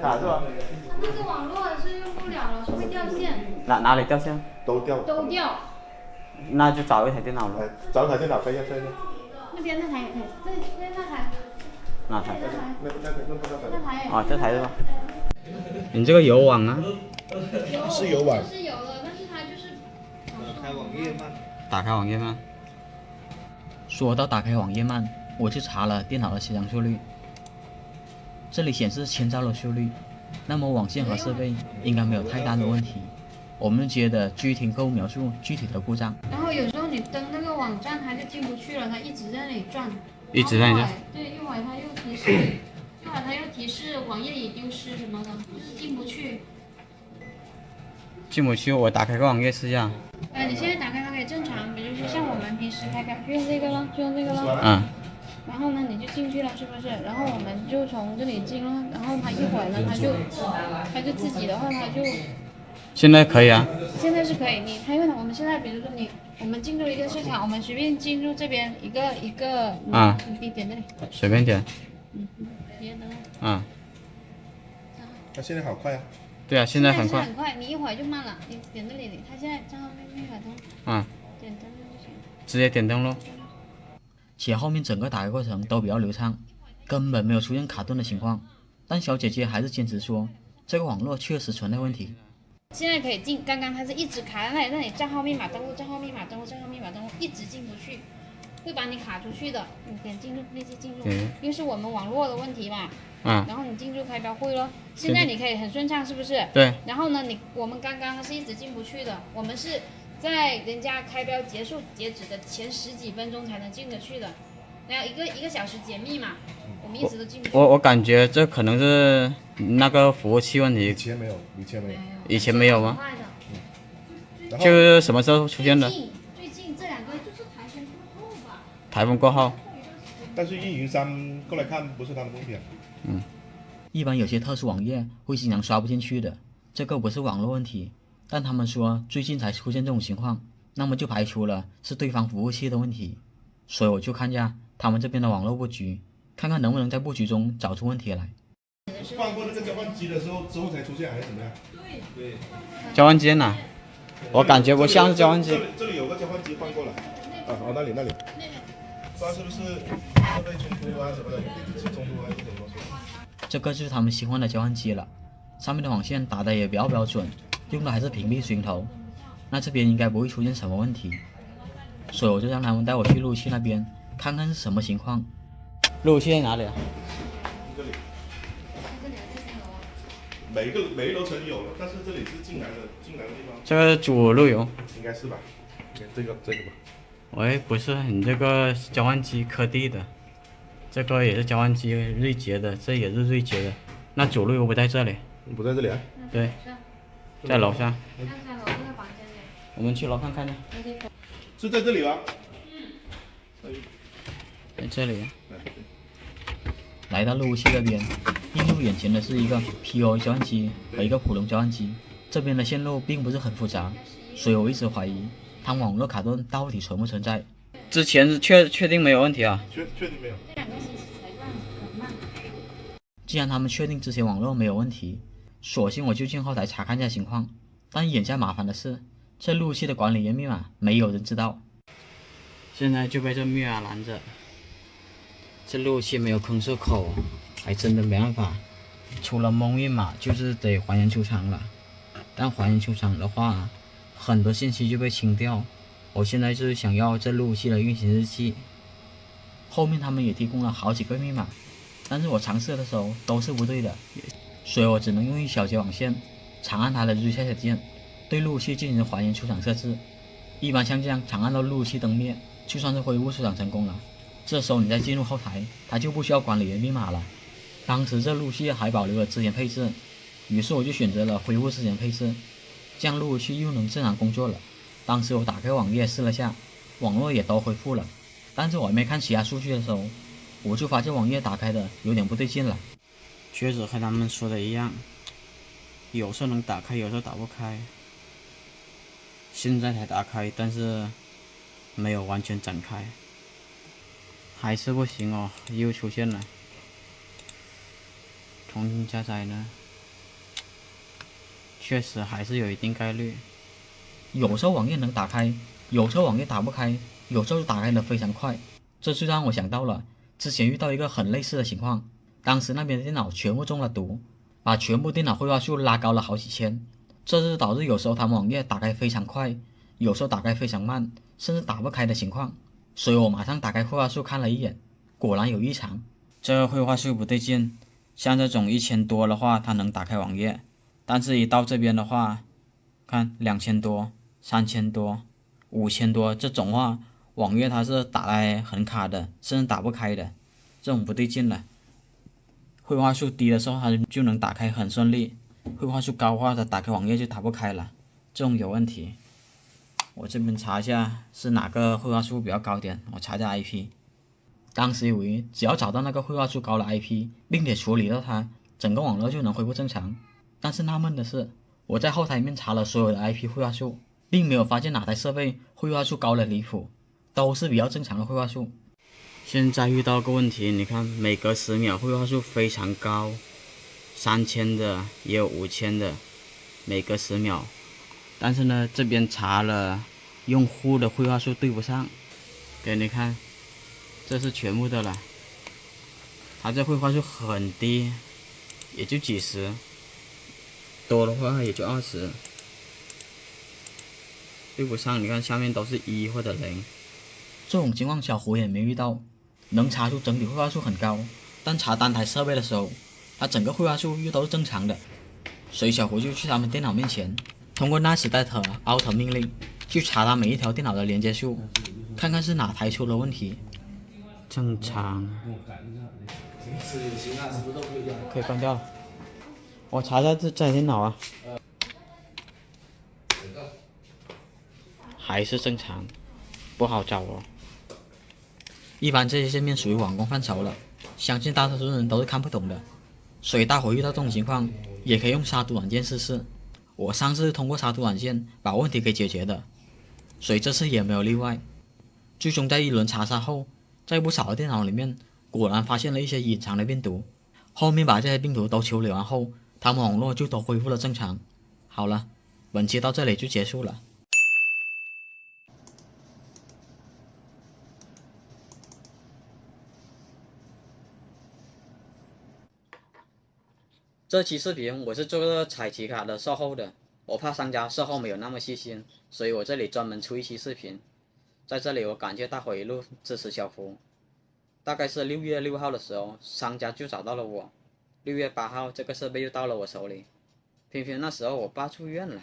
卡是吧？那个网络是用不了了，是会掉线。哪里掉线？都掉。都掉。那就找一台电脑了。找一台电脑开一下，开一下。那边那台也可以，这那台。哪台？那台。啊，这台是吧？你这个有网啊？是有网。是有的，但是它就是打开网页慢。打开网页慢。说到打开网页慢，我去查了电脑的起涨速率，这里显示1000兆的速率，那么网线和设备应该没有太大的问题。我们接的具体客户描述具体的故障。然后有时候你登那个网站，它就进不去了，它一直在那里转。一直在转。对，一会儿它又提示，一会儿它又提示网页已丢失什么的，就是进不去。进不去，我打开个网页试一下。你现在打开它可以正常，比如说像我们平时开就用这个了，就用这个了。嗯。然后呢，你就进去了，是不是？然后我们就从这里进了，然后它一会儿呢，它就自己的话，它就。现在可以啊。现在是可以，因为我们现在比如说我们进入一个市场，我们随便进入这边一个啊，你点这里。随便点。别的。啊。它现在好快啊。对啊，现在很快。很快，你一会儿就慢了。你点这里，它现在账号没法通。啊。点登录就行。直接点登录。且后面整个打开过程都比较流畅，根本没有出现卡顿的情况。但小姐姐还是坚持说，这个网络确实存在问题。现在可以进，刚刚它是一直卡在那里，让你账号密码登录，账号密码登录，账号密码登录，一直进不去，会把你卡出去的。你点进入，立即进入，因为是我们网络的问题嘛。然后你进入开标会了，现在你可以很顺畅，是不是？对。然后呢，我们刚刚它是一直进不去的，我们是在人家开标截止的前10几分钟才能进得去的，然后一个小时解密嘛，我们一直都进不去。我感觉这可能是那个服务器问题。以前没有。以前没有吗？就是什么时候出现的？最近这2个就是台风过后吧。台风过后。但是运营商过来看不是他的问题啊。一般有些特殊网页会经常刷不进去的，这个不是网络问题，但他们说最近才出现这种情况，那么就排除了是对方服务器的问题。所以我就看一下他们这边的网络布局，看看能不能在布局中找出问题来。换过那个交换机的时候之后才出现还是怎么样？对。交换机在哪？我感觉不像是交换机。这里有个交换机换过了。那里。不知道是不是设备冲突啊什么的，电子器冲突还是什么东西？这个就是他们新换的交换机了，上面的网线打的也比较标准，用的还是屏蔽水晶头，那这边应该不会出现什么问题，所以我就让他们带我去路由器那边看看是什么情况。路由器在哪里啊？这里。每一楼层有了，但是这里是进来的地方。这个主路由。应该是吧？这个吧。喂，不是，你这个交换机科技的，这个也是交换机锐捷的，这也是锐捷的。那主路由不在这里。不在这里啊？对，在楼上。在楼那个房间里。我们去楼看看呢。是在这里吗？在这里。来到路由器这边，映入眼前的是一个 POA 交换机和一个普通交换机。这边的线路并不是很复杂，所以我一直怀疑他们网络卡顿到底存不存在。之前是确定没有问题啊？确定没有。这2个星期才转很慢。既然他们确定之前网络没有问题，索性我就进后台查看一下情况。但眼下麻烦的是，这路由器的管理员密码没有人知道，现在就被这密码拦着。这路由器没有坑设口，还真的没办法，除了蒙密码就是得还原出厂了。但还原出厂的话，很多信息就被清掉。我现在就是想要这路由器的运行日期。后面他们也提供了好几个密码，但是我尝试的时候都是不对的，所以我只能用一小节网线长按它的 reset 键，对路由器进行还原出厂设置。一般像这样长按到路由器灯灭，就算是恢复出厂成功了。这时候你再进入后台，它就不需要管理员密码了。当时这路由器还保留了之前配置，于是我就选择了恢复之前配置，这样路由器又能正常工作了。当时我打开网页试了下，网络也都恢复了，但是我还没看其他数据的时候，我就发现网页打开的有点不对劲了。确实和他们说的一样，有时候能打开，有时候打不开。现在才打开，但是没有完全展开，还是不行哦，又出现了。重新加载呢。确实还是有一定概率。有时候网页能打开，有时候网页打不开，有时候打开的非常快。这就让我想到了之前遇到一个很类似的情况，当时那边的电脑全部中了毒，把全部电脑绘画数拉高了好几千，这就导致有时候他们网页打开非常快，有时候打开非常慢，甚至打不开的情况。所以我马上打开绘画数看了一眼，果然有异常。这个绘画数不对劲，像这种1000多的话它能打开网页，但是一到这边的话，看2000多、3000多、5000多这种话，网页它是打开很卡的，甚至打不开的，这种不对劲了。绘画数低的时候它就能打开很顺利，绘画数高的话它打开网页就打不开了，这种有问题。我这边查一下是哪个绘画数比较高点，我查一下 IP。当时以为只要找到那个绘画数高的 IP， 并且处理到它，整个网络就能恢复正常。但是纳闷的是，我在后台里面查了所有的 IP 绘画数，并没有发现哪台设备绘画数高的离谱，都是比较正常的绘画数。现在遇到个问题，你看每隔10秒绘画数非常高，3000的也有5000的，每隔10秒。但是呢，这边查了用户的绘画数对不上，给你看，这是全部的了，它这绘画数很低，也就几十，多的话也就20，对不上。你看下面都是1或者0，这种情况小胡也没遇到，能查出整体绘画数很高，但查单台设备的时候，它整个绘画数又都是正常的，所以小胡就去他们电脑面前，通过 NASDAQ Alt 命令去查他每一条电脑的连接数，看看是哪台出了问题。正常，可以关掉了。我查一下这台电脑啊，还是正常，不好找哦。一般这些界面属于网工范畴了，相信大多数人都是看不懂的，所以大伙遇到这种情况也可以用杀毒软件试试。我上次通过杀毒软件把问题给解决的，所以这次也没有例外。最终在一轮查杀后，在不少的电脑里面果然发现了一些隐藏的病毒，后面把这些病毒都处理完后，他们网络就都恢复了正常。好了，本期到这里就结束了。这期视频我是做个采集卡的售后的，我怕商家售后没有那么细心，所以我这里专门出一期视频。在这里我感谢大伙一路支持小胡。大概是6月6号的时候，商家就找到了我。6月8号这个设备又到了我手里，偏偏那时候我爸住院了，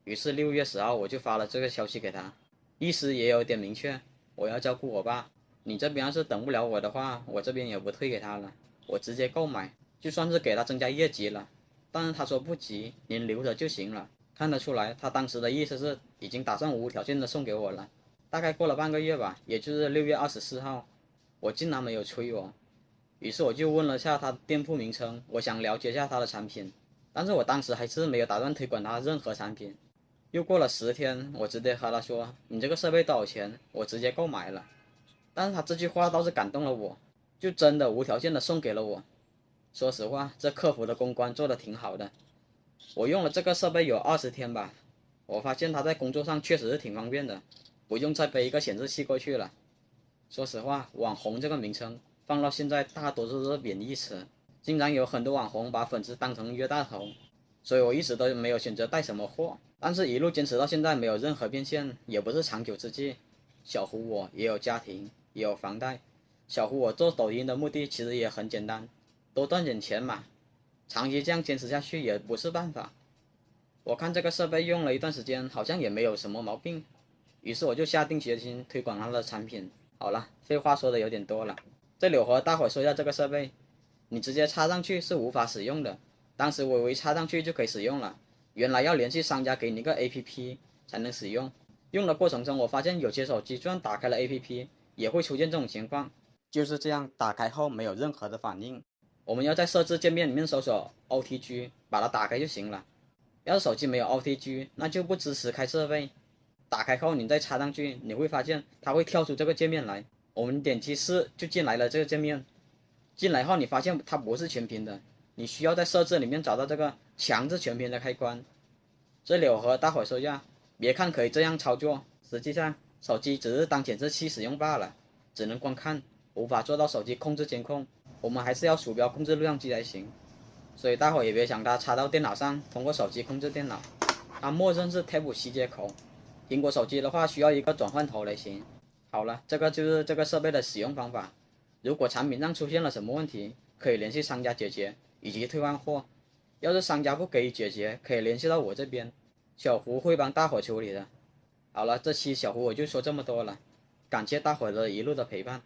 于是6月10号我就发了这个消息给他，意思也有点明确，我要照顾我爸，你这边要是等不了我的话，我这边也不退给他了，我直接购买，就算是给他增加业绩了。但是他说不急，您留着就行了。看得出来他当时的意思是已经打算无条件的送给我了。大概过了半个月吧，也就是6月24号，我竟然没有催我，于是我就问了下他店铺名称，我想了解一下他的产品，但是我当时还是没有打算推广他任何产品。又过了10天，我直接和他说，你这个设备多少钱，我直接购买了。但是他这句话倒是感动了我，就真的无条件的送给了我。说实话，这客服的公关做的挺好的。我用了这个设备有20天吧，我发现它在工作上确实是挺方便的，不用再背一个显示器过去了。说实话，网红这个名称放到现在大多数都是贬义词，经常有很多网红把粉丝当成冤大头，所以我一直都没有选择带什么货，但是一路坚持到现在没有任何变现，也不是长久之计。小胡我也有家庭，也有房贷，小胡我做抖音的目的其实也很简单，多赚点钱嘛，长期这样坚持下去也不是办法。我看这个设备用了一段时间，好像也没有什么毛病，于是我就下定决心推广它的产品。好了，废话说的有点多了，这里我和大伙说一下这个设备，你直接插上去是无法使用的，当时我以为插上去就可以使用了，原来要联系商家给你一个 APP 才能使用。用的过程中我发现有些手机就算打开了 APP 也会出现这种情况，就是这样，打开后没有任何的反应。我们要在设置界面里面搜索 OTG 把它打开就行了。要是手机没有 OTG 那就不支持开设备，打开后你再插上去，你会发现它会跳出这个界面来，我们点击4就进来了这个界面。进来后你发现它不是全屏的，你需要在设置里面找到这个强制全屏的开关。这里我和大伙说一下，别看可以这样操作，实际上手机只是当显示器使用罢了，只能观看，无法做到手机控制监控，我们还是要鼠标控制录像机才行。所以大伙也别想它插到电脑上，通过手机控制电脑，它默认是 Type-C 接口。苹果手机的话需要一个转换头才行。好了，这个就是这个设备的使用方法。如果产品上出现了什么问题，可以联系商家解决以及退换货。要是商家不给予解决，可以联系到我这边，小胡会帮大伙处理的。好了，这期小胡我就说这么多了，感谢大伙的一路的陪伴。